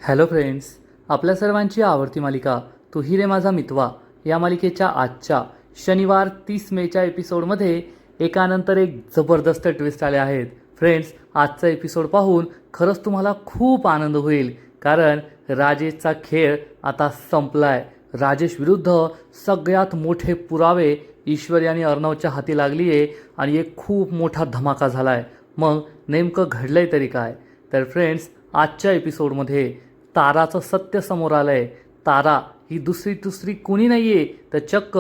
Hello friends, आपल्या सर्वांची आवडती मालिका तू ही रे माझा मितवा या मालिकेच्या आजच्या शनिवार 30 मेच्या एपिसोडमध्ये एकानंतर एक जबरदस्त ट्विस्ट आले आहेत. फ्रेंड्स, आजचा एपिसोड पाहून खरंच तुम्हाला खूप आनंद होईल, कारण राजेशचा खेळ आता संपलाय. राजेश विरुद्ध सगळ्यात मोठे पुरावे ईश्वरी आणि अर्णवच्या हाती लागली आहे आणि एक खूप मोठा धमाका झाला आहे. मग नेमकं घडलंय तरी काय? तर फ्रेंड्स, आजच्या एपिसोडमध्ये ताराचं सत्य समोर आलं आहे. तारा ही दुसरी कोणी नाही आहे तर चक्क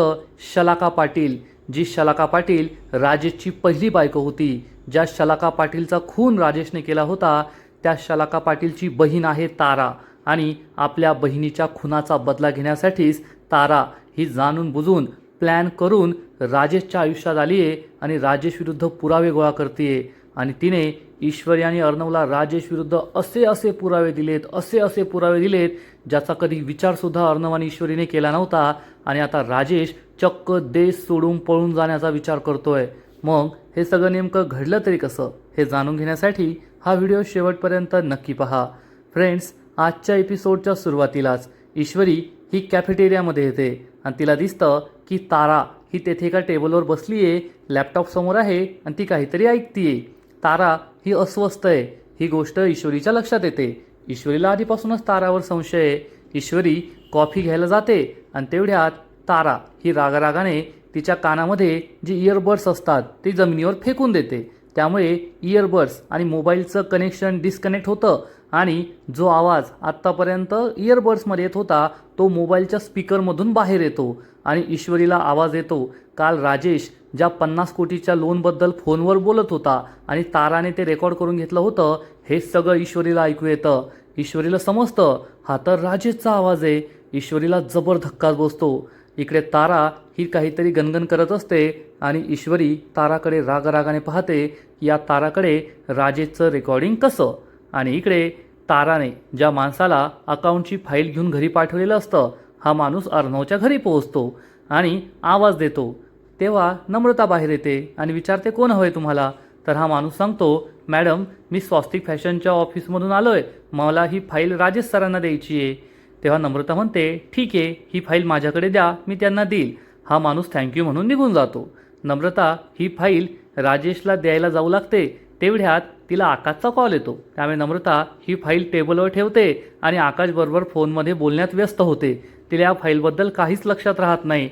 शलाका पाटील, जी शलाका पाटील राजेशची पहिली बायको होती. ज्या शलाका पाटीलचा खून राजेशने केला होता त्या शलाका पाटीलची बहीण आहे तारा. आणि आपल्या बहिणीच्या खुनाचा बदला घेण्यासाठीच तारा ही जाणून बुजून प्लॅन करून राजेशच्या आयुष्यात आली आहे आणि राजेश विरुद्ध पुरावे गोळा करते. आणि तिने ईश्वरी आणि अर्णवला राजेश विरुद्ध असे पुरावे दिलेत ज्याचा कधी विचारसुद्धा अर्णव आणि ईश्वरीने केला नव्हता. आणि आता राजेश चक्क देश सोडून पळून जाण्याचा विचार करतोय. मग हे सगळं नेमकं घडलं तरी कसं, हे जाणून घेण्यासाठी हा व्हिडिओ शेवटपर्यंत नक्की पहा. फ्रेंड्स, आजच्या एपिसोडच्या सुरुवातीलाच ईश्वरी ही कॅफेटेरियामध्ये येते आणि तिला दिसतं की तारा ही तेथे एका टेबलवर बसली आहे, लॅपटॉप समोर आहे आणि ती काहीतरी ऐकतीये. तारा ही अस्वस्थ आहे ही गोष्ट ईश्वरीच्या लक्षात येते. ईश्वरीला आधीपासूनच तारावर संशय आहे. ईश्वरी कॉफी घ्यायला जाते आणि तेवढ्यात तारा ही रागारागाने तिच्या कानामध्ये जे इयरबड्स असतात ते जमिनीवर फेकून देते. त्यामुळे इयरबड्स आणि मोबाईलचं कनेक्शन डिस्कनेक्ट होतं आणि जो आवाज आत्तापर्यंत इयरबड्समध्ये येत होता तो मोबाईलच्या स्पीकरमधून बाहेर येतो. आणि ईश्वरीला आवाज येतो, काल राजेश ज्या 50 कोटीच्या लोनबद्दल फोनवर बोलत होता आणि ताराने ते रेकॉर्ड करून घेतलं होतं, हे सगळं ईश्वरीला ऐकू येतं. ईश्वरीला समजतं हा तर राजेशचा आवाज आहे. ईश्वरीला जबर धक्काच बसतो. इकडे तारा ही काहीतरी गणगण करत असते आणि ईश्वरी ताराकडे रागारागाने पाहते. या ताराकडे राजेशचं रेकॉर्डिंग कसं? आणि इकडे ताराने ज्या माणसाला अकाउंटची फाईल घेऊन घरी पाठवलेलं असतं, हा माणूस अर्णवच्या घरी पोहोचतो आणि आवाज देतो. तेव्हा नम्रता बाहेर येते आणि विचारते, कोण हवंय तुम्हाला? तर हा माणूस सांगतो, मॅडम मी स्वस्तिक फॅशनच्या ऑफिसमधून आलो आहे, मला ही फाईल राजेश सरांना द्यायची आहे. तेव्हा नम्रता म्हणते, ठीक आहे, ही फाईल माझ्याकडे द्या, मी त्यांना देईल. हा माणूस थँक्यू म्हणून निघून जातो. नम्रता ही फाईल राजेशला द्यायला जाऊ लागते. तेवढ्यात तिला आकाशचा कॉल येतो. त्यामुळे नम्रता ही फाईल टेबलवर ठेवते आणि आकाशबरोबर फोनमध्ये बोलण्यात व्यस्त होते. तिला या फाईलबद्दल काहीच लक्षात राहत नाही.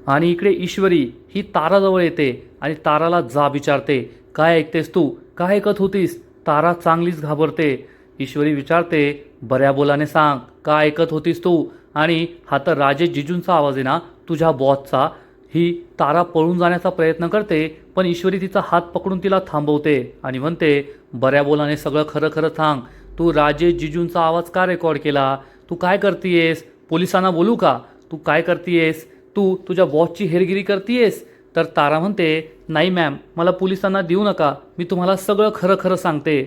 आणि इकडे ईश्वरी ही ताराजवळ येते आणि ताराला जाब विचारते, काय ऐकतेस तू? काय ऐकत होतीस? तारा चांगलीच घाबरते. ईश्वरी विचारते, बऱ्या बोलाने सांग, काय ऐकत होतीस तू? आणि हा तर राजेश जिजूंचा आवाज आहे ना, तुझ्या बॉसचा. ही तारा पळून जाण्याचा प्रयत्न करते, पण ईश्वरी तिचा हात पकडून तिला थांबवते आणि म्हणते, बऱ्या बोलाने सगळं खरं खरं सांग. तू राजेश जिजूंचा आवाज का रेकॉर्ड केला? तू काय करतीयेस? पोलिसांना बोलू का? तू काय करतीयेस? तू तुझ्या बॉसची हेरगिरी करतीयेस? तर तारा म्हणते, नाही मॅम, मला पोलिसांना देऊ नका, मी तुम्हाला सगळं खरं खरं सांगते.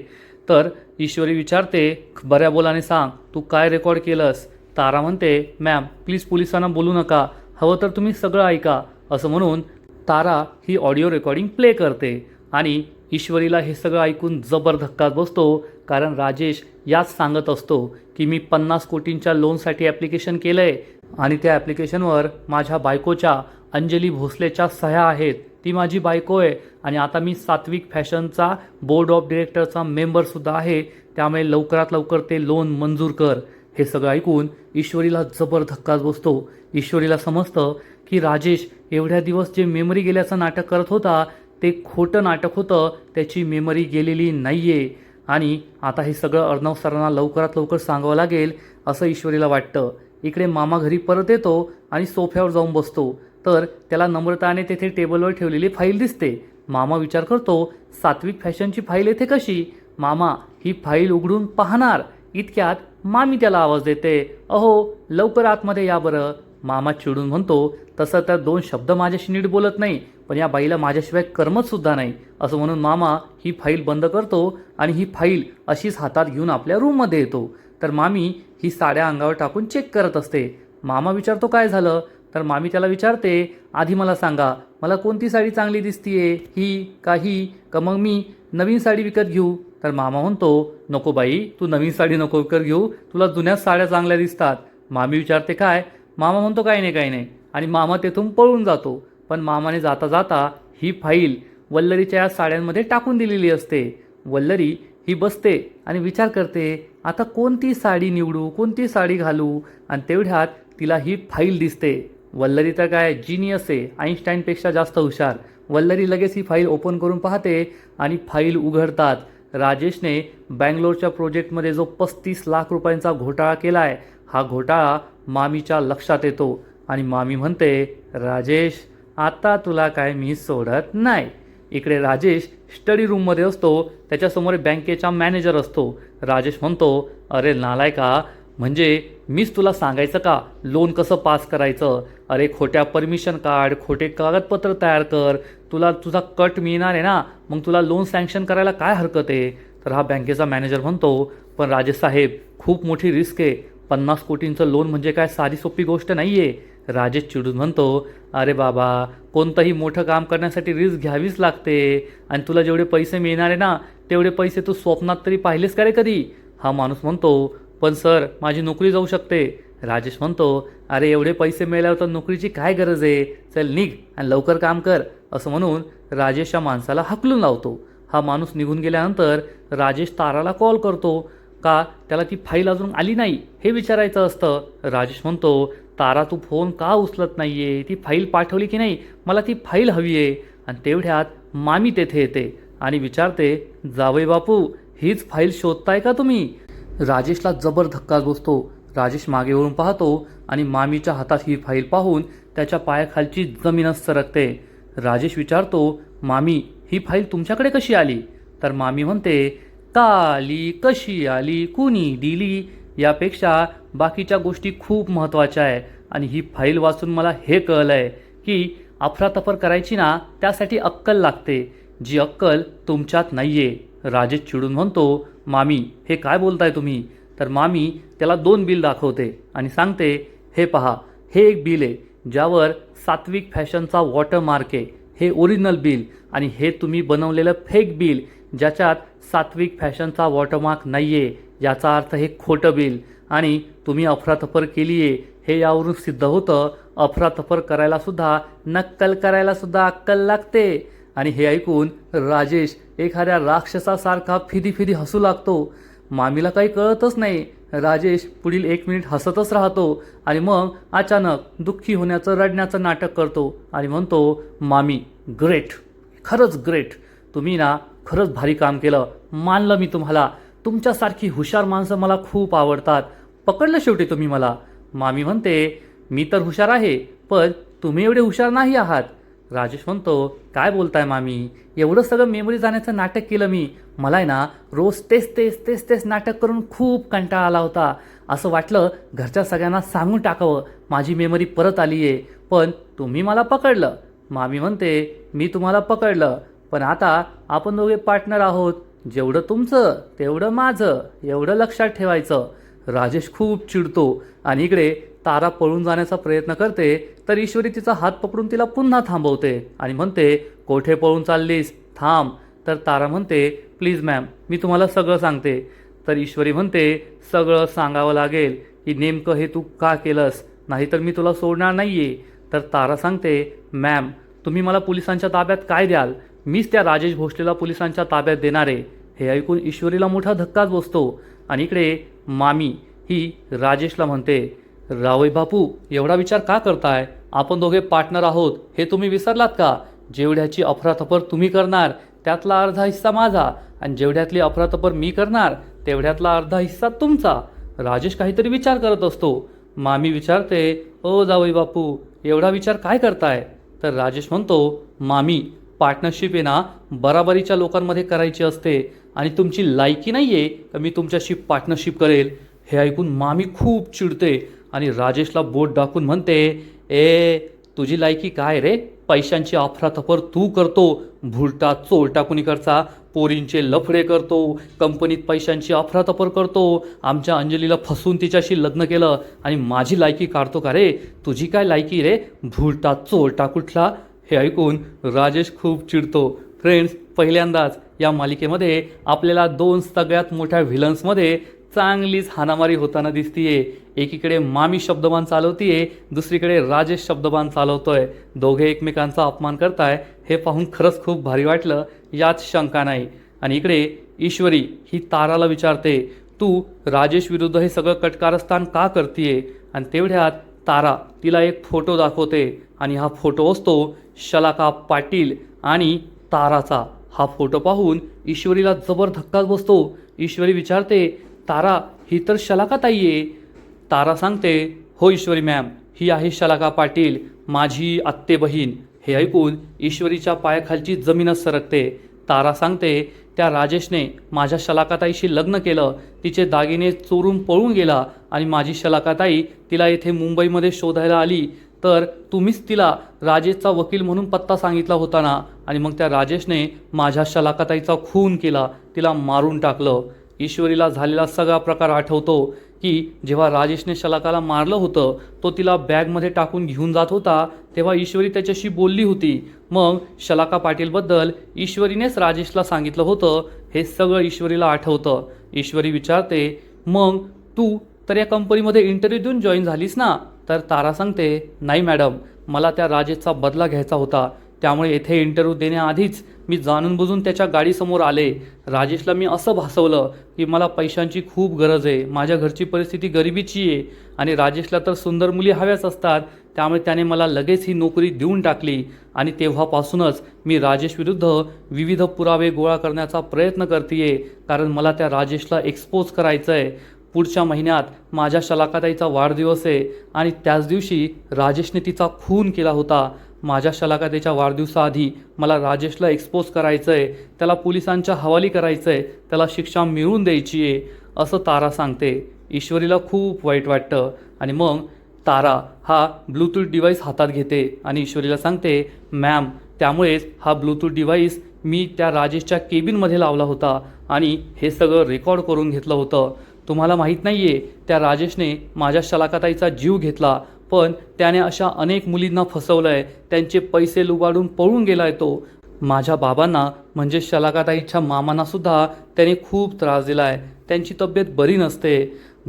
तर ईश्वरी विचारते, बऱ्या बोलाने सांग, तू काय रेकॉर्ड केलंस? तारा म्हणते, मॅम प्लीज पोलिसांना बोलू नका, हवं तर तुम्ही सगळं ऐका. असं म्हणून तारा ही ऑडिओ रेकॉर्डिंग प्ले करते आणि ईश्वरीला हे सगळं ऐकून जबर धक्काच बसतो. कारण राजेश याच सांगत असतो की मी 50 कोटींच्या लोनसाठी ॲप्लिकेशन केलं आहे आणि त्या ॲप्लिकेशनवर माझ्या बायकोच्या अंजली भोसलेच्या सह्या आहेत. ती माझी बायको आहे आणि आता मी सात्विक फॅशनचा बोर्ड ऑफ डिरेक्टरचा मेंबरसुद्धा आहे. त्यामुळे लवकरात लवकर ते लोन मंजूर कर. हे सगळं ऐकून ईश्वरीला जबर धक्काच बसतो. ईश्वरीला समजतं की राजेश एवढ्या दिवस जे मेमरी गेल्याचं नाटक करत होता ते खोटं नाटक होतं, त्याची मेमरी गेलेली नाही आहे. आणि आता हे सगळं अर्णव सरांना लवकरात लवकर सांगावं लागेल असं ईश्वरीला वाटतं. इकडे मामा घरी परत येतो आणि सोफ्यावर जाऊन बसतो. तर त्याला नम्रताने तेथे टेबलवर ठेवलेली फाईल दिसते. मामा विचार करतो, सात्विक फॅशनची फाईल येथे कशी? मामा ही फाईल उघडून पाहणार. इतक्यात मामी त्याला आवाज देते, अहो लवकर आतमध्ये या बरं. मामा चिडून म्हणतो, तसं तर 2 शब्द माझ्याशी नीट बोलत नाही, पण या बाईला माझ्याशिवाय करमतसुद्धा नाही. असं म्हणून मामा ही फाईल बंद करतो आणि ही फाईल अशीच हातात घेऊन आपल्या रूममध्ये येतो. तर मामी ही साड्या अंगावर टाकून चेक करत असते. मामा विचारतो, काय झालं? तर मामी त्याला विचारते, आधी मला सांगा, मला कोणती साडी चांगली दिसतीये, ही का मग मी नवीन साडी विकत घेऊ? तर मामा म्हणतो, नको बाई, तू नवीन साडी नको विकत घेऊ, तुला जुन्याच साड्या चांगल्या दिसतात. मामी विचारते काय? मामा म्हणतो काही नाही काही नाही, आणि मामा तेथून पळून जातो. पण मामाने जाता जाता ही फाईल वल्लरीच्या या साड्यांमध्ये टाकून दिलेली असते. वल्लरी ही बसते आणि विचार करते, आता कोणती साडी निवडू, कोणती साडी घालू, आणि तेवढ्यात तिला ही फाईल दिसते. वल्लरी तर काय जिनियस आहे, आईन्स्टाईनपेक्षा जास्त हुशार. वल्लरी लगेच ही फाईल ओपन करून पाहते आणि फाईल उघडतात. राजेशने बँगलोरच्या प्रोजेक्टमध्ये जो 35 लाख रुपयांचा घोटाळा केला आहे, हा घोटाळा मामीच्या लक्षात येतो आणि मामी म्हणते, राजेश, आता तुला काय मी सोडत नाही. इकडे राजेश स्टडी रूममध्ये असतो, त्याच्यासमोर बँकेचा मॅनेजर असतो. राजेश म्हणतो, अरे नालायका, म्हणजे मीच तुला सांगायचं का लोन कसं पास करायचं? अरे खोट्या परमिशन काढ, खोटे कागदपत्र तयार कर, तुला तुझा कट मिळणार आहे ना, मग तुला लोन सँक्शन करायला काय हरकत आहे? तर हा बँकेचा मॅनेजर म्हणतो, पण राजेश साहेब, खूप मोठी रिस्क आहे. 50 कोटींचं लोन म्हणजे काय साधी सोपी गोष्ट नाही आहे. राजेश चिडून म्हणतो, अरे बाबा, कोणतंही मोठं काम करण्यासाठी रिस्क घ्यावीच लागते, आणि तुला जेवढे पैसे मिळणार आहे ना, तेवढे पैसे तू स्वप्नात तरी पाहिलेस का रे कधी? हा माणूस म्हणतो, पण सर, माझी नोकरी जाऊ शकते. राजेश म्हणतो, अरे एवढे पैसे मिळाल्यावर तर नोकरीची काय गरज आहे, चल निघ आणि लवकर काम कर. असं म्हणून राजेश या माणसाला हाकलून लावतो. हा माणूस निघून गेल्यानंतर राजेश ताराला कॉल करतो, का त्याला ती फाईल अजून आली नाही हे विचारायचं असतं. राजेश म्हणतो, तारा, तू फोन का उचलत नाही आहे? ती फाईल पाठवली की नाही? मला ती फाईल हवी आहे. आणि तेवढ्यात मामी तेथे येते आणि विचारते, जावई बापू, हीच फाईल शोधताय का तुम्ही? राजेशला जबर धक्का बसतो. राजेश मागे वळून पाहतो आणि मामीच्या हातात ही फाईल पाहून त्याच्या पायाखालची जमीनच सरकते. राजेश विचारतो, मामी, ही फाईल तुमच्याकडे कशी आली? तर मामी म्हणते, का आली, कशी आली, कुणी दिली, यापेक्षा बाकीच्या गोष्टी खूप महत्त्वाच्या आहे. आणि ही फाईल वाचून मला हे कळलं आहे की अफरातफर करायची ना, त्यासाठी अक्कल लागते, जी अक्कल तुमच्यात नाही आहे. राजेश चिडून म्हणतो, मामी, हे काय बोलताय तुम्ही? तर मामी त्याला 2 बिल दाखवते आणि सांगते, हे पहा, हे एक बिल आहे ज्यावर सात्विक फॅशनचा वॉटरमार्क आहे, हे ओरिजिनल बिल, आणि हे तुम्ही बनवलेलं फेक बिल ज्याच्यात सात्विक फॅशनचा वॉटरमार्क नाही आहे, याचा अर्थ हे खोटं बिल, आणि तुम्ही अफरातफर केली आहे हे यावरून सिद्ध होतं. अफरातफर करायलासुद्धा, नक्कल करायलासुद्धा अक्कल लागते. आणि हे ऐकून राजेश एखाद्या राक्षसासारखा फिदी हसू लागतो. मामीला काही कळतच नाही. राजेश पुढील 1 मिनिट हसतच राहतो आणि मग अचानक दुःखी होण्याचं, रडण्याचं नाटक करतो आणि म्हणतो, मामी, ग्रेट, खरंच ग्रेट, तुम्ही ना खरंच भारी काम केलं, मानलं मी तुम्हाला. तुमच्यासारखी हुशार माणसं मला खूप आवडतात. पकडलं शेवटी तुम्ही मला. मामी म्हणते, मी तर हुशार आहे, पण तुम्ही एवढे हुशार नाही आहात. राजेश म्हणतो, काय बोलताय मामी, एवढं सगळं मेमरी जाण्याचं नाटक केलं मी. मला आहे ना रोज तेच नाटक करून खूप कंटाळा आला होता. असं वाटलं घरच्या सगळ्यांना सांगून टाकावं, माझी मेमरी परत आली आहे, पण तुम्ही मला पकडलं. मामी म्हणते, मी तुम्हाला पकडलं, पण आता आपण दोघे पार्टनर आहोत, जेवढं तुमचं तेवढं माझं, एवढं लक्षात ठेवायचं. राजेश खूप चिडतो आणि इकडे तारा पळून जाण्याचा प्रयत्न करते, तर ईश्वरी तिचा हात पकडून तिला पुन्हा थांबवते आणि म्हणते, कोठे पळून चाललीस, थांब. तर तारा म्हणते, प्लीज मॅम, मी तुम्हाला सगळं सांगते. तर ईश्वरी म्हणते, सगळं सांगावं लागेल की नेमकं हे तू का केलंस, नाहीतर मी तुला सोडणार नाही आहे. तर तारा सांगते, मॅम, तुम्ही मला पोलिसांच्या ताब्यात काय द्याल? मीच त्या राजेश भोसलेला पोलिसांच्या ताब्यात देणार आहे. हे ऐकून ईश्वरीला मोठा धक्काच बसतो आणि इकडे मामी ही राजेशला म्हणते, रावई बापू, एवढा विचार का करताय? आपण दोघे पार्टनर आहोत, हे तुम्ही विसरलात का? जेवढ्याची अफरातफर तुम्ही करणार त्यातला अर्धा हिस्सा माझा, आणि जेवढ्यातली अफरातफर मी करणार तेवढ्यातला अर्धा हिस्सा तुमचा. राजेश काहीतरी विचार करत असतो. मामी विचारते, ओ जावई बापू, एवढा विचार काय करताय? तर राजेश म्हणतो, मामी, पार्टनरशिप आहे ना बराबरीच्या लोकांमध्ये करायची असते, आणि तुमची लायकी नाही आहे का मी तुमच्याशी पार्टनरशिप करेल. हे ऐकून मामी खूप चिडते आणि राजेशला बोट दाखवून म्हणते, ए, तुझी लायकी काय रे? पैशांची अफरातफर तू करतो, भुलटा चोरटा कुणीकडचा, पोरींचे लफडे करतो, कंपनीत पैशांची अफरातफर करतो, आमच्या अंजलीला फसवून तिच्याशी लग्न केलं आणि माझी लायकी काढतो का रे? तुझी काय लायकी रे, भुलटा चोरटा कुठला? हे ऐकून राजेश खूप चिडतो. फ्रेंड्स, पहिल्यांदाच या मालिकेमध्ये आपल्याला दोन सगळ्यात मोठ्या व्हिलन्समध्ये चांगलीच हाणामारी होताना दिसतीये. एकीकडे मामी शब्दबाण चालवतीये, दुसरीकडे राजेश शब्दबाण चालवतोय. दोघे एकमेकांचा अपमान करताय हे पाहून खरंच खूप भारी वाटलं, यात शंका नाही. आणि इकडे ईश्वरी ही ताराला विचारते, तू राजेश विरुद्ध हे सगळं कटकारस्थान का करतीये? आणि तेवढ्यात तारा तिला एक फोटो दाखवते आणि हा फोटो असतो शलाका पाटील आणि ताराचा. हा फोटो पाहून ईश्वरीला जबर धक्काच बसतो. ईश्वरी विचारते, तारा ही तर शलाका ताई आहे. तारा सांगते, हो ईश्वरी मॅम, ही आहे शलाका पाटील, माझी आत्ते बहीण. हे ऐकून ईश्वरीच्या पायाखालची जमीनच सरकते. तारा सांगते, त्या राजेशने माझ्या शलाकाताईशी लग्न केलं, तिचे दागिने चोरून पळून गेला आणि माझी शलाकाताई तिला येथे मुंबईमध्ये शोधायला आली, तर तुम्हीच तिला राजेशचा वकील म्हणून पत्ता सांगितला होता ना, आणि मग त्या राजेशने माझ्या शलाकाताईचा खून केला, तिला मारून टाकलं. ईश्वरीला झालेला सगळा प्रकार आठवतो की जेव्हा राजेशने शलाकाला मारलं होतं, तो तिला बॅगमध्ये टाकून घेऊन जात होता, तेव्हा ईश्वरी त्याच्याशी बोलली होती. मग शलाका पाटीलबद्दल ईश्वरीनेच राजेशला सांगितलं होतं. हे सगळं ईश्वरीला आठवतं. ईश्वरी विचारते, मग तू तर या कंपनीमध्ये इंटरव्ह्यू देऊन जॉईन झालीस ना? तर तारा सांगते, नाही मॅडम, मला त्या राजेशचा बदला घ्यायचा होता, त्यामुळे येथे इंटरव्ह्यू देण्याआधीच मी जाणून बुजून त्याच्या गाडीसमोर आले. राजेशला मी असं भासवलं की मला पैशांची खूप गरज आहे, माझ्या घरची परिस्थिती गरिबीची आहे आणि राजेशला तर सुंदर मुली हव्याच असतात, त्यामुळे त्याने मला लगेच ही नोकरी देऊन टाकली. आणि तेव्हापासूनच मी राजेश विरुद्ध विविध पुरावे गोळा करण्याचा प्रयत्न करतेय, कारण मला त्या राजेशला एक्सपोज करायचं आहे. पुढच्या महिन्यात माझ्या शलाकाताईचा वाढदिवस आहे आणि त्याच दिवशी राजेशने तिचा खून केला होता. माझ्या शलाकाताईच्या वाढदिवसाआधी मला राजेशला एक्सपोज करायचं आहे, त्याला पोलिसांच्या हवाली करायचं आहे, त्याला शिक्षा मिळवून द्यायची आहे, असं तारा सांगते. ईश्वरीला खूप वाईट वाटतं आणि मग तारा हा ब्लूटूथ डिव्हाइस हातात घेते आणि ईश्वरीला सांगते, मॅम, त्यामुळेच हा ब्लूटूथ डिव्हाइस मी त्या राजेशच्या केबिनमध्ये लावला होता आणि हे सगळं रेकॉर्ड करून घेतलं होतं. तुम्हाला माहीत नाही आहे, त्या राजेशने माझ्या शलाकाताईचा जीव घेतला, पण त्याने अशा अनेक मुलींना फसवलं आहे, त्यांचे पैसे लुबाडून पळून गेला आहे तो. माझ्या बाबांना म्हणजे शलाकाताईच्या मामांनासुद्धा त्याने खूप त्रास दिला आहे, त्यांची तब्येत बरी नसते.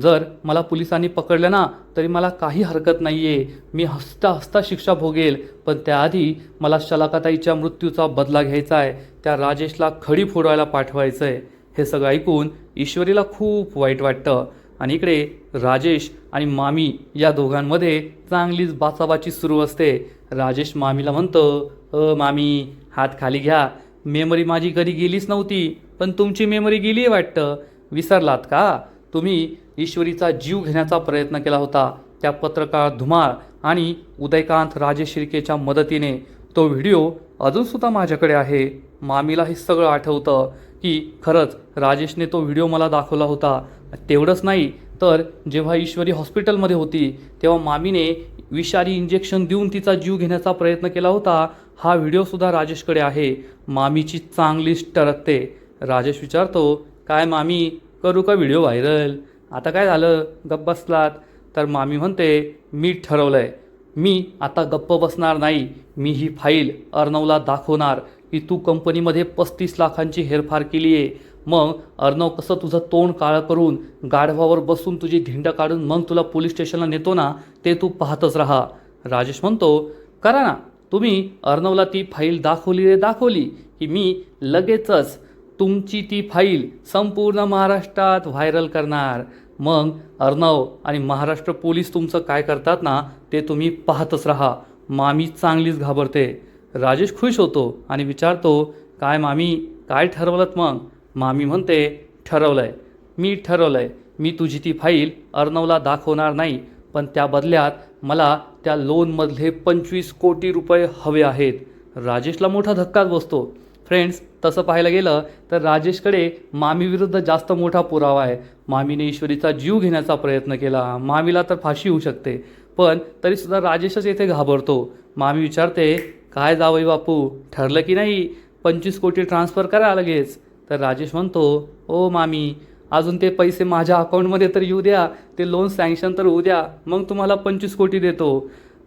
जर मला पोलिसांनी पकडलं ना तरी मला काही हरकत नाही आहे, मी हसता हसता शिक्षा भोगेल, पण त्याआधी मला शलाकाताईच्या मृत्यूचा बदला घ्यायचा आहे, त्या राजेशला खडी फोडायला पाठवायचं आहे. हे सगळं ऐकून ईश्वरीला खूप वाईट वाटतं आणि इकडे राजेश आणि मामी या दोघांमध्ये चांगलीच बाचाबाची सुरू असते. राजेश मामीला म्हणतो, मामी, हात खाली घ्या, मेमरी माझी कधी गेलीच नव्हती, पण तुमची मेमरी गेली आहे वाटतं, विसरलात का? तुम्ही ईश्वरीचा जीव घेण्याचा प्रयत्न केला होता, त्या पत्रकार धुमाळ आणि उदयकांत राजेश शिर्केच्या मदतीने. तो व्हिडिओ अजूनसुद्धा माझ्याकडे आहे. मामीला हे सगळं आठवतं की खरंच राजेशने तो व्हिडिओ मला दाखवला होता. तेवढंच नाही तर जेव्हा ईश्वरी हॉस्पिटलमध्ये होती तेव्हा मामीने विषारी इंजेक्शन देऊन तिचा जीव घेण्याचा प्रयत्न केला होता. हा व्हिडिओसुद्धा राजेशकडे आहे. मामीची चांगलीच टरकते. राजेश विचारतो, काय मामी, करू का व्हिडिओ व्हायरल? आता काय झालं, गप्प बसलात? तर मामी म्हणते, मी ठरवलंय, मी आता गप्प बसणार नाही. मी ही फाईल अर्णवला दाखवणार की तू कंपनीमध्ये 35 लाखांची हेरफार केली आहे. मग अर्णव कसं तुझं तोंड काळं करून गाढवावर बसून तुझी धिंड काढून मग तुला पोलीस स्टेशनला नेतो ना, ते तू पाहतच राहा. राजेश म्हणतो, करा ना, तुम्ही अर्णवला ती फाईल दाखवली की मी लगेचच तुमची ती फाईल संपूर्ण महाराष्ट्रात व्हायरल करणार. मग अर्णव आणि महाराष्ट्र पोलीस तुमचं काय करतात ना ते तुम्ही पाहतच राहा. मामी चांगलीच घाबरते. राजेश खुश होतो आणि विचारतो, काय मामी, काय ठरवलंत मग? मामी म्हणते, ठरवलंय, मी तुझी ती फाईल अर्णवला दाखवणार नाही, पण त्या बदल्यात मला त्या लोनमधले 25 कोटी रुपये हवे आहेत. राजेशला मोठा धक्काच बसतो. फ्रेंड्स, तसं पाहायला गेलं तर राजेशकडे मामीविरुद्ध जास्त मोठा पुरावा आहे. मामीने ईश्वरीचा जीव घेण्याचा प्रयत्न केला, मामीला तर फाशी होऊ शकते, पण तरीसुद्धा राजेशच येथे घाबरतो. मामी विचारते, काय जावई बापू, ठरलं की नाही? 25 कोटी ट्रान्सफर करा लगेच. तर राजेश म्हणतो, ओ मामी, अजून ते पैसे माझ्या अकाउंटमध्ये तर येऊ द्या, ते लोन सँक्शन तर होऊ द्या, मग तुम्हाला 25 कोटी देतो.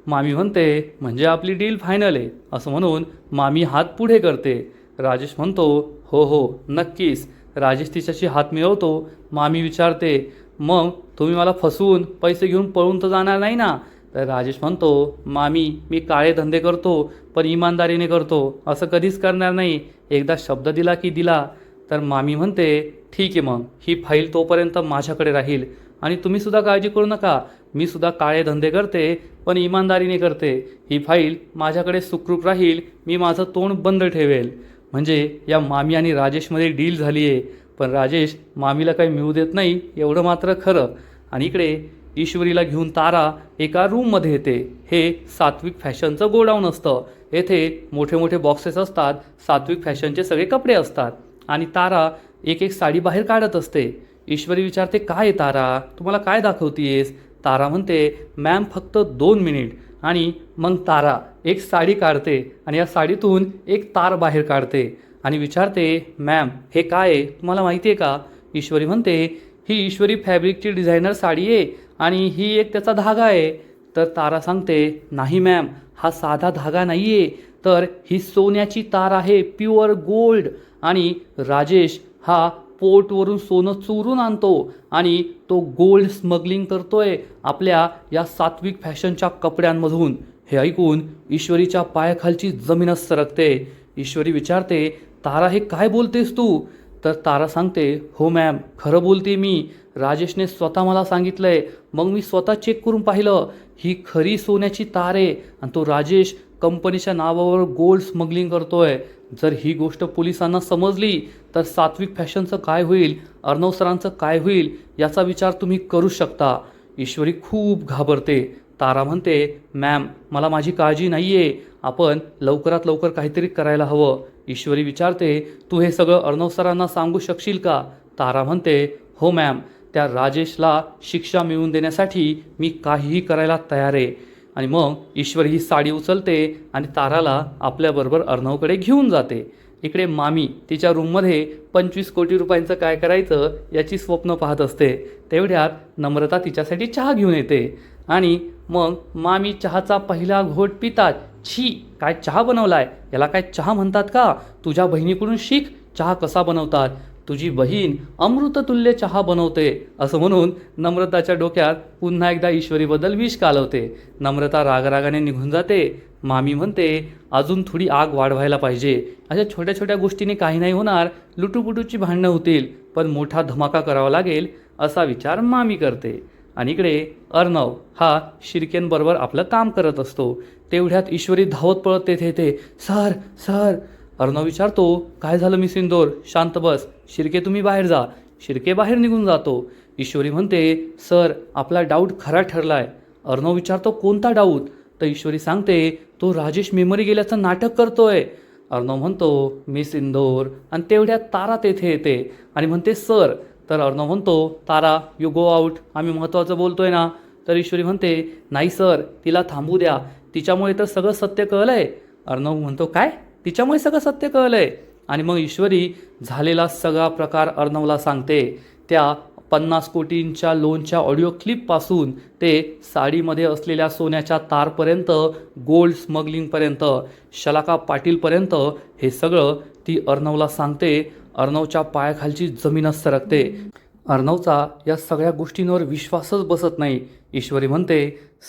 मामी म्हणते, म्हणजे आपली डील फायनल आहे. असं म्हणून मामी हात पुढे करते. राजेश म्हणतो, हो हो नक्कीच. राजेश तिच्याशी हात मिळवतो. मामी विचारते, मग तुम्ही मला फसवून पैसे घेऊन पळून तर जाणार नाही ना? तर राजेश म्हणतो, मामी मी काळे धंदे करतो पण इमानदारीने करतो, असं कधीच करणार नाही. एकदा शब्द दिला की दिला. तर मामी म्हणते, ठीक आहे, मग ही फाईल तोपर्यंत माझ्याकडे राहील आणि तुम्ही सुद्धा काळजी करू नका. मी सुद्धा काळे धंदे करते पण इमानदारीने करते. ही फाईल माझ्याकडे सुखरूप राहील. मी माझं तोंड बंद ठेवेल. म्हणजे या मामी आणि राजेशमध्ये डील झाली आहे. पण राजेश मामीला काही मिळू देत नाही एवढं मात्र खरं. आणि इकडे ईश्वरीला घेऊन तारा एका रूममध्ये येते. हे सात्विक फॅशनचं गोडाऊन असतं. येथे मोठे मोठे बॉक्सेस असतात. सात्विक फॅशनचे सगळे कपडे असतात आणि तारा एक एक साडी बाहेर काढत असते. ईश्वरी विचारते, काय आहे तारा, तुम्हाला काय दाखवतीयेस? तारा म्हणते, मॅम फक्त 2 मिनिट. आणि मग तारा एक साडी काढते आणि या साडीतून एक तार बाहेर काढते आणि विचारते, मॅम हे काय आहे तुम्हाला माहिती आहे का? ईश्वरी म्हणते, ही ईश्वरी फॅब्रिकची डिझायनर साडी आहे आणि ही एक त्याचा धागा आहे. तर तारा सांगते, नाही मॅम, हा साधा धागा नाही आहे, तर ही सोन्याची तार आहे, प्युअर गोल्ड. आणि राजेश हा पोर्टवरून सोनं चोरून आणतो आणि तो गोल्ड स्मगलिंग करतोय आपल्या या सात्विक फॅशनच्या कपड्यांमधून. हे ऐकून ईश्वरीच्या पायाखालची जमीनच सरकते. ईश्वरी विचारते, तारा हे काय बोलतेस तू? तर तारा सांगते, हो मॅम, खरं बोलते मी. राजेशने स्वतः मला सांगितलंय. मग मी स्वतः चेक करून पाहिलं. ही खरी सोन्याची तार आहे आणि तो राजेश कंपनीच्या नावावर गोल्ड स्मगलिंग करतोय. जर ही गोष्ट पोलिसांना समजली तर सात्विक फॅशनचं काय होईल, अर्णव सरांचं काय होईल याचा विचार तुम्ही करू शकता. ईश्वरी खूप घाबरते. तारा म्हणते, मॅम मला माझी काळजी नाही आहे, आपण लवकरात लवकर काहीतरी करायला हवं. ईश्वरी विचारते, तू हे सगळं अर्णव सरांना सांगू शकशील का? तारा म्हणते, हो मॅम, त्या राजेशला शिक्षा मिळवून देण्यासाठी मी काहीही करायला तयार आहे. आणि मग ईश्वरी ही साडी उचलते आणि ताराला आपल्याबरोबर अर्णवकडे घेऊन जाते. इकडे मामी तिच्या रूममध्ये 25 कोटी रुपयांचं काय करायचं याची स्वप्न पाहत असते. तेवढ्यात नम्रता तिच्यासाठी चहा घेऊन येते आणि मग मामी चहाचा पहिला घोट पितात. छी, काय चहा बनवलाय, याला काय चहा म्हणतात का? तुझ्या बहिणीकडून शिक चहा कसा बनवतात. तुझी बहीण अमृततुल्य चहा बनवते, असं म्हणून नम्रताच्या डोक्यात पुन्हा एकदा ईश्वरीबद्दल विष कालवते. नम्रता रागरागाने निघून जाते. मामी म्हणते, अजून थोडी आग वाढवायला पाहिजे. अशा छोट्या छोट्या गोष्टीने काही नाही होणार, लुटूपुटूची भांडणं होतील, पण मोठा धमाका करावा लागेल असा विचार मामी करते. आणि इकडे अर्णव हा शिर्केंबरोबर आपलं काम करत असतो. तेवढ्यात ईश्वरी धावत पळत तेथे येते. Sir sir. अर्णव विचारतो, काय झालं मिस इंदोर, शांत बस. शिर्के तुम्ही बाहेर जा. शिर्के बाहेर निघून जातो. ईश्वरी म्हणते, सर आपला डाऊट खरा ठरलाय. अर्णव विचारतो, कोणता डाऊट? तर ईश्वरी सांगते, तो राजेश मेमरी गेल्याचं नाटक करतोय. अर्णव म्हणतो, मिस इंदोर. आणि तेवढ्यात तारा तेथे येते आणि म्हणते, सर. तर अर्णव म्हणतो, तारा यू गो आऊट, आम्ही महत्त्वाचं बोलतोय ना. तर ईश्वरी म्हणते, नाही सर, तिला थांबू द्या, तिच्यामुळे तर सगळं सत्य कळलंय. अर्णव म्हणतो, काय, तिच्यामुळे सगळं सत्य कळलंय? आणि मग ईश्वरी झालेला सगळा प्रकार अर्णवला सांगते. त्या 50 कोटींच्या लोनच्या ऑडिओ क्लिपपासून ते साडीमध्ये असलेल्या सोन्याच्या तारपर्यंत, गोल्ड स्मगलिंगपर्यंत, शलाका पाटीलपर्यंत हे सगळं ती अर्णवला सांगते. अर्णवच्या पायाखालची जमीनच सरकते. अर्णवचा या सगळ्या गोष्टींवर विश्वासच बसत नाही. ईश्वरी म्हणते,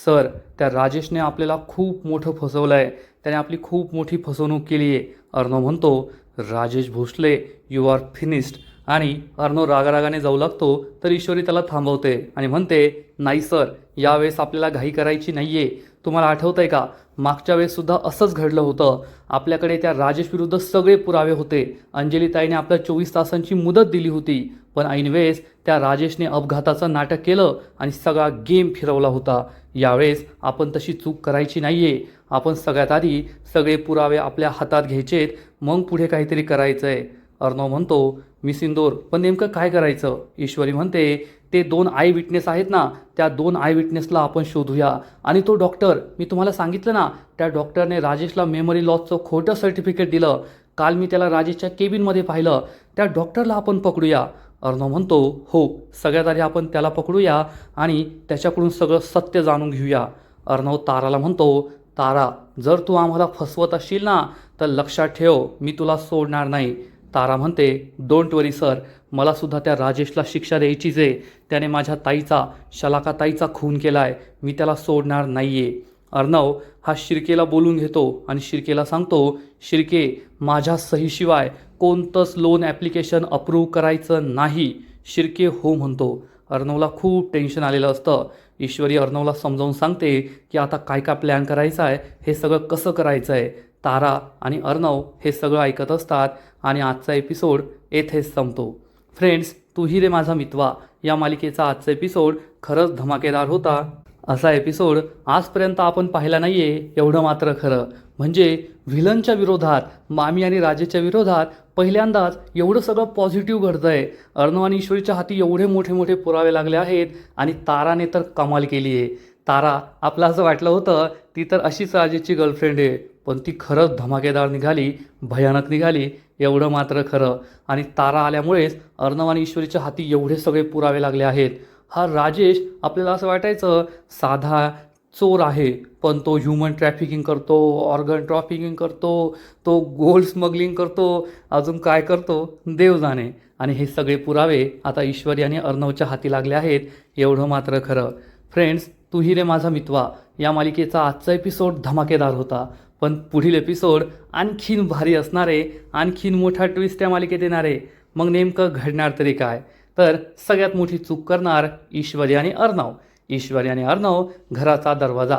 सर त्या राजेशने आपल्याला खूप मोठं फसवलं आहे, त्याने आपली खूप मोठी फसवणूक केली आहे. अर्णव म्हणतो, Rajesh Bhosale you are finished. आणि अर्णव रागारागाने जाऊ लागतो तर ईश्वरी त्याला थांबवते आणि म्हणते, नाही सर, यावेळेस आपल्याला घाई करायची नाही आहे. तुम्हाला आठवतं आहे का, मागच्या वेळेससुद्धा असंच घडलं होतं. आपल्याकडे त्या राजेश विरुद्ध सगळे पुरावे होते. अंजलीताईने आपल्या 24 तासांची मुदत दिली होती, पण ऐनवेळेस त्या राजेशने अपघाताचं नाटक केलं आणि सगळा गेम फिरवला होता. यावेळेस आपण तशी चूक करायची नाही आहे. आपण सगळ्यात आधी सगळे पुरावे आपल्या हातात घ्यायचेत, मग पुढे काहीतरी करायचं आहे. अर्णव म्हणतो, मिस इंदोर, पण नेमकं काय करायचं? ईश्वरी म्हणते, ते 2 आय विटनेस आहेत ना, त्या 2 आय विटनेसला आपण शोधूया. आणि तो डॉक्टर, मी तुम्हाला सांगितलं ना, त्या डॉक्टरने राजेशला मेमरी लॉसचं खोटं सर्टिफिकेट दिलं. काल मी त्याला राजेशच्या केबिनमध्ये पाहिलं. त्या डॉक्टरला आपण पकडूया. अर्णव म्हणतो, हो, सगळ्यात आधी आपण त्याला पकडूया आणि त्याच्याकडून सगळं सत्य जाणून घेऊया. अर्णव ताराला म्हणतो, तारा, जर तू आम्हाला फसवत असशील ना, तर लक्षात ठेव, मी तुला सोडणार नाही. तारा म्हणते, डोंट वरी सर, मला सुद्धा त्या राजेशला शिक्षा द्यायचीच आहे. त्याने माझ्या ताईचा, शलाका ताईचा खून केला आहे. मी त्याला सोडणार नाही आहे. अर्णव हा शिर्केला बोलून घेतो आणि शिर्केला सांगतो, शिर्के, माझ्या सहीशिवाय कोणतंच लोन ॲप्लिकेशन अप्रूव्ह करायचं नाही. शिर्के हो म्हणतो. अर्णवला खूप टेन्शन आलेलं असतं. ईश्वरी अर्णवला समजावून सांगते की आता काय काय प्लॅन करायचा आहे, हे सगळं कसं करायचं आहे. तारा आणि अर्णव हे सगळं ऐकत असतात आणि आजचा एपिसोड येथेच संपतो. फ्रेंड्स, तू ही रे माझा मितवा या मालिकेचा आजचा एपिसोड खरंच धमाकेदार होता. असा एपिसोड आजपर्यंत आपण पाहिला नाही आहे, एवढं मात्र खरं. म्हणजे व्हिलनच्या विरोधात, मामी आणि राजेच्या विरोधात पहिल्यांदाच एवढं सगळं पॉझिटिव्ह घडतं आहे. अर्णव आणि ईश्वरीच्या हाती एवढे मोठे मोठे पुरावे लागले आहेत आणि ताराने तर कमाल केली आहे. तारा, आपलं असं वाटलं होतं ती तर अशीच राजेची गर्लफ्रेंड आहे, पण ती खरंच धमाकेदार निघाली, भयानक निघाली, एवढं मात्र खरं. आणि तारा आल्यामुळेच अर्णव आणि ईश्वरीच्या हाती एवढे सगळे पुरावे लागले आहेत. हा राजेश, आपल्याला असं वाटायचं साधा चोर आहे, पण तो ह्युमन ट्रॅफिकिंग करतो, ऑर्गन ट्रॅफिकिंग करतो, तो गोल्ड स्मगलिंग करतो, अजून काय करतो देव जाणे. आणि हे सगळे पुरावे आता ईश्वरी आणि अर्णवच्या हाती लागले आहेत, एवढं मात्र खरं. फ्रेंड्स, तू ही रे माझा मितवा या मालिकेचा आजचा एपिसोड धमाकेदार होता, पण पुढील एपिसोड आणखीन भारी असणार आहे. आणखीन मोठा ट्विस्ट त्या मालिकेत येणार आहे. मग नेमकं घडणार तरी काय? तर सगळ्यात मोठी चूक करणार ईश्वरी आणि अर्णव. ईश्वरी आणि अर्णव घराचा दरवाजा,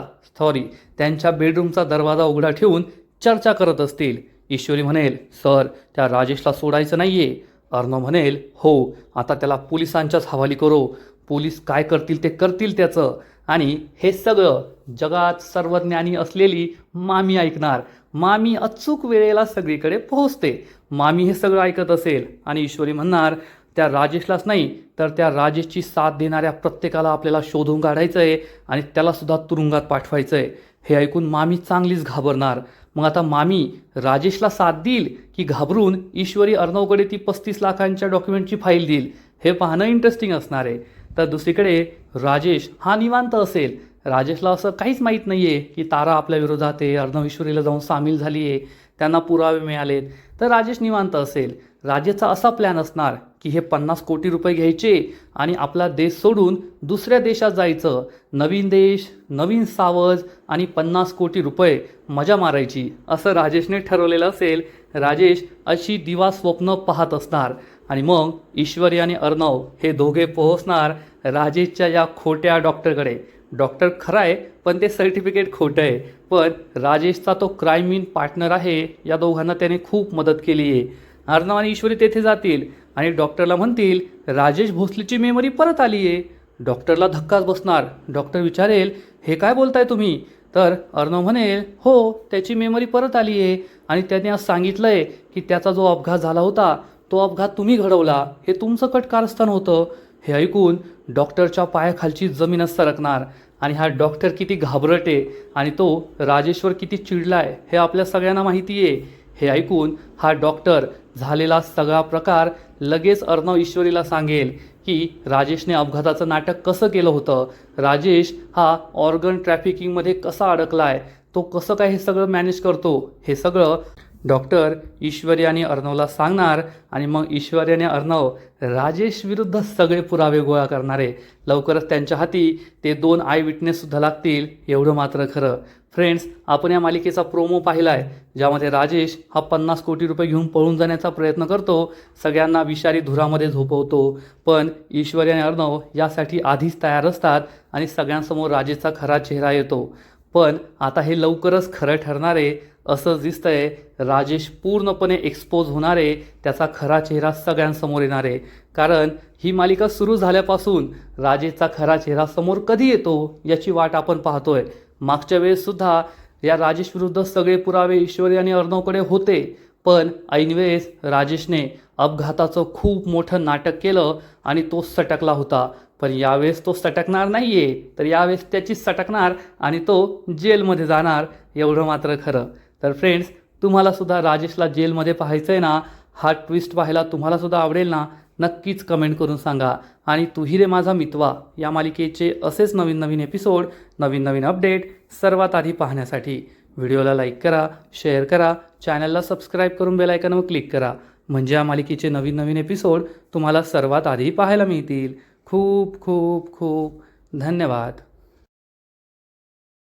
त्यांच्या बेडरूमचा दरवाजा उघडा ठेवून चर्चा करत असतील. ईश्वरी म्हणेल, सर, त्या राजेशला सोडायचं नाही आहे. अर्णव म्हणेल, हो, आता त्याला पोलिसांच्याच हवाली करो. पोलीस काय करतील ते करतील त्याचं. आणि हे सगळं जगात सर्वज्ञानी असलेली मामी ऐकणार. मामी अचूक वेळेला सगळीकडे पोहोचते. मामी हे सगळं ऐकत असेल आणि ईश्वरी म्हणणार, त्या राजेशलाच नाही तर त्या राजेशची साथ देणाऱ्या प्रत्येकाला आपल्याला शोधून काढायचं आहे आणि त्यालासुद्धा तुरुंगात पाठवायचं आहे. हे ऐकून मामी चांगलीच घाबरणार. मग आता मामी राजेशला साथ देईल की घाबरून ईश्वरी अर्णवकडे ती 35 लाखांच्या डॉक्युमेंटची फाईल देईल, हे पाहणं इंटरेस्टिंग असणार आहे. तर दुसरीकडे राजेश हा निवांत असेल. राजेशला असं काहीच माहीत नाही आहे की तारा आपल्या विरोधात आहे, अर्णव ईश्वरीला जाऊन सामील झाली आहे, त्यांना पुरावे मिळालेत. तर राजेश निवांत असेल. राजेशचा असा प्लॅन असणार की हे 50 कोटी रुपये घ्यायचे आणि आपला देश सोडून दुसऱ्या देशात जायचं. नवीन देश, नवीन सावज आणि 50 कोटी रुपये मजा मारायची, असं राजेशने ठरवलेलं असेल. राजेश अशी दिवा स्वप्न पाहत असणार आणि मग ईश्वरी आणि अर्णव हे दोघे पोहोचणार राजेशच्या या खोट्या डॉक्टरकडे. डॉक्टर खरा आहे, पण ते सर्टिफिकेट खोटं आहे. पण राजेशचा तो क्राईम पार्टनर आहे, या दोघांना त्याने खूप मदत केली आहे. अर्णव आणि ईश्वरी तेथे जातील आणि डॉक्टरला म्हणतील, राजेश भोसलेची मेमरी परत आली आहे. डॉक्टरला धक्काच बसणार. डॉक्टर विचारेल, हे काय बोलताय तुम्ही? तर अर्णव म्हणेल, हो, त्याची मेमरी परत आली आहे आणि त्याने आज सांगितलं आहे की त्याचा जो अपघात झाला होता तो अपघात तुम्ही घडवला, हे तुमचं कट कारस्थान होतं. हे ऐकून डॉक्टरच्या पायाखालची जमीनच सरकणार. आणि हा डॉक्टर किती घाबरटे आणि तो राजेश्वर किती चिडला आहे हे आपल्या सगळ्यांना माहिती आहे. हे ऐकून हा डॉक्टर झालेला सगळा प्रकार लगेच अर्णव ईश्वरीला सांगेल की राजेशने अपघाताचं नाटक कसं केलं होतं, राजेश हा ऑर्गन ट्रॅफिकिंगमध्ये कसा अडकला आहे, तो कसं काय हे सगळं मॅनेज करतो, हे सगळं डॉक्टर ईश्वरी आणि अर्णवला सांगणार. आणि मग ईश्वरी आणि अर्णव राजेश विरुद्ध सगळे पुरावे गोळा करणारे. लवकरच त्यांच्या हाती ते 2 आय विटनेससुद्धा लागतील, एवढं मात्र खरं. फ्रेंड्स, आपण या मालिकेचा प्रोमो पाहिला आहे, ज्यामध्ये राजेश हा 50 कोटी रुपये घेऊन पळून जाण्याचा प्रयत्न करतो, सगळ्यांना विषारी धुरामध्ये झोपवतो. पण ईश्वरी आणि अर्णव यासाठी आधीच तयार असतात आणि सगळ्यांसमोर राजेशचा खरा चेहरा येतो. पण आता हे लवकरच खरं ठरणार आहे असं दिसतंय. राजेश पूर्णपणे एक्सपोज होणार आहे, त्याचा खरा चेहरा सगळ्यांसमोर येणार आहे. कारण ही मालिका सुरू झाल्यापासून राजेशचा खरा चेहरा समोर कधी येतो याची वाट आपण पाहतोय. मागच्या वेळेससुद्धा या राजेश विरुद्ध सगळे पुरावे ईश्वरी आणि अर्णवकडे होते, पण ऐनवेळेस राजेशने अपघाताचं खूप मोठं नाटक केलं आणि तो सटकला होता. पण यावेळेस तो सटकणार नाही आहे, तर यावेळेस त्याची सटकणार आणि तो जेलमध्ये जाणार, एवढं मात्र खरं. तर फ्रेंड्स, तुम्हालासुद्धा राजेशला जेलमध्ये पाहायचं आहे ना? हा ट्विस्ट पाहायला तुम्हालासुद्धा आवडेल ना? नक्कीच कमेंट करून सांगा. आणि तू ही रे माझा मितवा या मालिकेचे असेच नवीन नवीन एपिसोड, नवीन नवीन अपडेट सर्वात आधी पाहण्यासाठी व्हिडिओला लाईक करा, शेअर करा, चॅनलला सबस्क्राईब करून बेल आयकॉनवर क्लिक करा. म्हणजे या मालिकेचे नवीन नवीन एपिसोड तुम्हाला सर्वात आधी पाहायला मिळतील. खूप खूप खूप धन्यवाद.